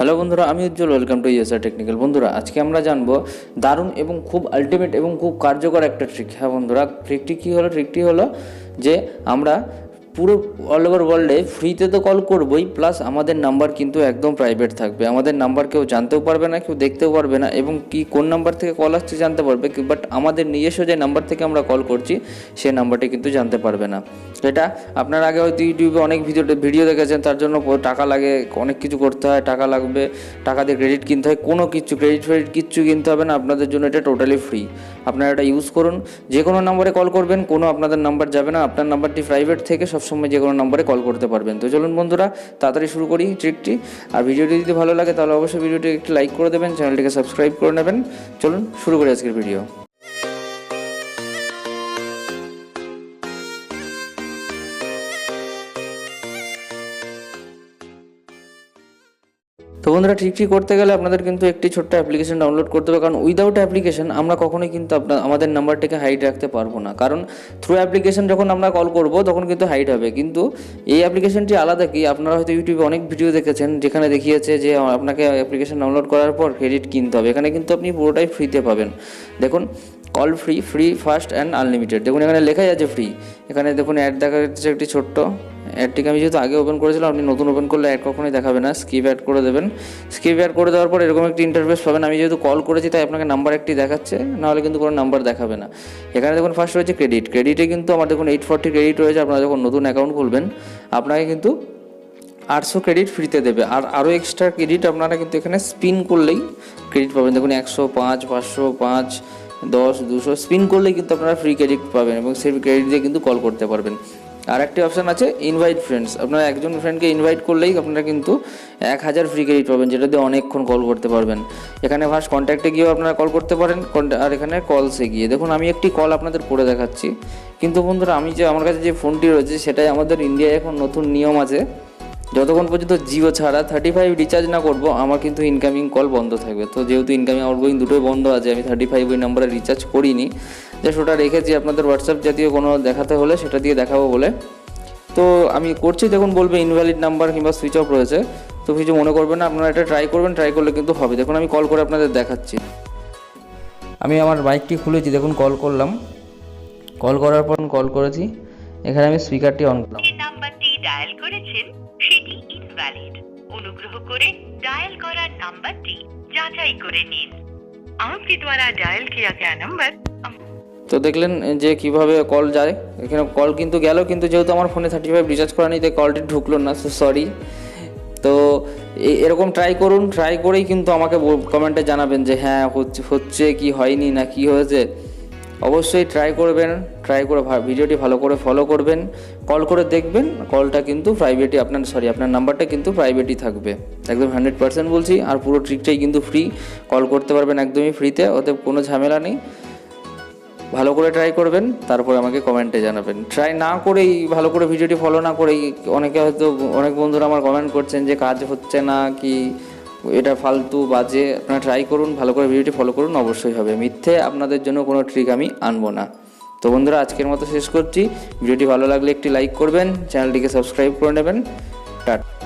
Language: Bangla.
হ্যালো বন্ধুরা, আমি Ujjwal. Welcome to USR technical. বন্ধুরা, আজকে আমরা জানবো দারুণ এবং খুব আলটিমেট এবং খুব কার্যকর একটা ট্রিক। হ্যাঁ বন্ধুরা, ট্রিকটি হলো যে আমরা পুরো অল ওভার ওয়ার্ল্ডে ফ্রিতে তো কল করবই, প্লাস আমাদের নাম্বার কিন্তু একদম প্রাইভেট থাকবে। আমাদের নাম্বার কেউ জানতেও পারবে না, কেউ দেখতেও পারবে না, এবং কোন নাম্বার থেকে কল আসছে জানতে পারবে, বাট আমাদের নিজস্ব যে নাম্বার থেকে আমরা কল করছি সেই নাম্বারটি কিন্তু জানতে পারবে না। এটা আপনার আগে হয়তো ইউটিউবে অনেক ভিডিও দেখেছেন, তার জন্য টাকা লাগে, অনেক কিছু করতে হয়, টাকা লাগবে, টাকা দিয়ে ক্রেডিট কিনতে হয়। কোনো কিছু ক্রেডিট কিচ্ছু কিনতে হবে না, আপনাদের জন্য এটা টোটালি ফ্রি। আপনারা এটা ইউজ করুন, যে কোনো নাম্বারে কল করবেন, কোনো আপনাদের নাম্বার যাবে না, আপনার নাম্বারটি প্রাইভেট থেকে সবসময় যে কোনো নাম্বারে কল করতে পারবেন। তো চলুন বন্ধুরা, তাড়াতাড়ি শুরু করি ট্রিকটি। আর ভিডিওটি যদি ভালো লাগে তাহলে অবশ্যই ভিডিওটি একটি লাইক করে দেবেন, চ্যানেলটিকে সাবস্ক্রাইব করে নেবেন। চলুন শুরু করি আজকের ভিডিও। তো বন্ধুরা, ট্রিকটি করতে গেলে আপনাদের কিন্তু একটি ছোট্ট অ্যাপ্লিকেশন ডাউনলোড করতে হবে, কারণ উইদাউট অ্যাপ্লিকেশন আমরা কখনোই কিন্তু আমাদের নাম্বারটিকে হাইড রাখতে পারবো না। কারণ থ্রু অ্যাপ্লিকেশন যখন আমরা কল করব তখন কিন্তু হাইড হবে, কিন্তু এই অ্যাপ্লিকেশনটি আলাদা। কি আপনারা হয়তো ইউটিউবে অনেক ভিডিও দেখেছেন যেখানে দেখিয়েছে যে আপনাকে অ্যাপ্লিকেশন ডাউনলোড করার পর ক্রেডিট কিনতে হবে। এখানে কিন্তু আপনি পুরোটাই ফ্রিতে পাবেন। দেখুন, call free fast and unlimited. দেখুন এখানে লেখাই আছে ফ্রি। এখানে দেখুন অ্যাড দেখা যাচ্ছে একটি ছোট্ট অ্যাডটিকে আমি যেহেতু আগে ওপেন করেছিলাম, আপনি নতুন ওপেন করলে অ্যাড কখনোই দেখাবে না। স্কিপ অ্যাড করে দেবেন। স্কিপ অ্যাড করে দেওয়ার পর এরকম একটি ইন্টারফেস পাবেন। আমি যেহেতু কল করেছি তাই আপনাকে নাম্বার একটি দেখাচ্ছে, নাহলে কিন্তু কোনো নাম্বার দেখাবে না। এখানে দেখুন ফার্স্ট রয়েছে ক্রেডিটে কিন্তু আমার দেখুন 840 ক্রেডিট রয়েছে। আপনারা যখন নতুন অ্যাকাউন্ট খুলবেন আপনাকে কিন্তু 800 ক্রেডিট ফ্রিতে দেবে, আর আরও এক্সট্রা ক্রেডিট আপনারা কিন্তু এখানে স্পিন করলেই ক্রেডিট পাবেন। দেখুন 105, 505, 10, 200 স্পিন করলেই কিন্তু আপনারা ফ্রি ক্রেডিট পাবেন, এবং সেই ক্রেডিট দিয়ে কিন্তু কল করতে পারবেন। আর একটি অপশান আছে ইনভাইট ফ্রেন্ডস। আপনারা একজন ফ্রেন্ডকে ইনভাইট করলেই আপনারা কিন্তু 1000 ফ্রি ক্রেডিট পাবেন, যেটা দিয়ে অনেকক্ষণ কল করতে পারবেন। এখানে ফার্স্ট কন্ট্যাক্টে গিয়েও আপনারা কল করতে পারেন, আর এখানে কলসে গিয়ে দেখুন আমি একটি কল আপনাদের করে দেখাচ্ছি। কিন্তু বন্ধুরা, আমার কাছে যে ফোনটি রয়েছে সেটাই আমাদের ইন্ডিয়ায় এখন নতুন নিয়ম আছে, যতক্ষণ পর্যন্ত জিও ছাড়া 35 রিচার্জ না করব আমার কিন্তু ইনকামিং কল বন্ধ থাকবে। তো যেহেতু ইনকামিং আউটগোয়িং দুটোই বন্ধ আছে, আমি 35 ওই নাম্বারে রিচার্জ করিনি, জাস্ট ওটা রেখেছি আপনাদের হোয়াটসঅ্যাপ জাতীয় কোনো দেখাতে হলে সেটা দিয়ে দেখাবো বলে। তো আমি করছি, দেখুন বলবে ইনভ্যালিড নাম্বার কিংবা সুইচ অফ রয়েছে। তো কিছু মনে করবেন না, আপনারা এটা ট্রাই করবেন, ট্রাই করলে কিন্তু হবে। দেখুন আমি কল করে আপনাদের দেখাচ্ছি। আমি আমার বাইকটি খুলেছি, দেখুন কল করলাম, কল করার পর কল করেছি, এখানে আমি স্পিকারটি অন করলাম। নাম্বারটি ডায়াল করেছেন সেটি ইনভ্যালিড। অনুগ্রহ করে ডায়াল করা নাম্বারটি যাচাই করে নিন। आपके द्वारा डायल किया गया नंबर। তো দেখলেন যে কিভাবে কল যায়। এখানে কল কিন্তু গেল, কিন্তু যেহেতু আমার ফোনে 35 রিচার্জ করা নেই তাই কলটি ঢুকলো না, সো সরি। তো এরকম ট্রাই করুন, ট্রাই করেই কিন্তু আমাকে কমেন্টে জানাবেন যে হ্যাঁ হচ্ছে কি হয়নি না কি হয়েছে। অবশ্যই ট্রাই করবেন, ট্রাই করে ভিডিওটি ভালো করে ফলো করবেন, কল করে দেখবেন কলটা কিন্তু প্রাইভেটই আপনার নাম্বারটা কিন্তু প্রাইভেটই থাকবে, একদম 100% বলছি। আর পুরো ট্রিকটাই কিন্তু ফ্রি, কল করতে পারবেন একদমই ফ্রিতে, ওতে কোনো ঝামেলা নেই। ভালো করে ট্রাই করবেন, তারপরে আমাকে কমেন্টে জানাবেন। ট্রাই না করেই, ভালো করে ভিডিওটি ফলো না করেই অনেক বন্ধুরা আমার কমেন্ট করছেন যে কাজ হচ্ছে না, কি এটা ফালতু বাজে। আপনারা ট্রাই করুন, ভালো করে ভিডিওটি ফলো করুন, অবশ্যই হবে। মিথ্যে আপনাদের জন্য কোনো ট্রিক আমি আনবো না। তো বন্ধুরা, আজকের মতো শেষ করছি। ভিডিওটি ভালো লাগলে একটি লাইক করবেন, চ্যানেলটিকে সাবস্ক্রাইব করে নেবেন। টাটা।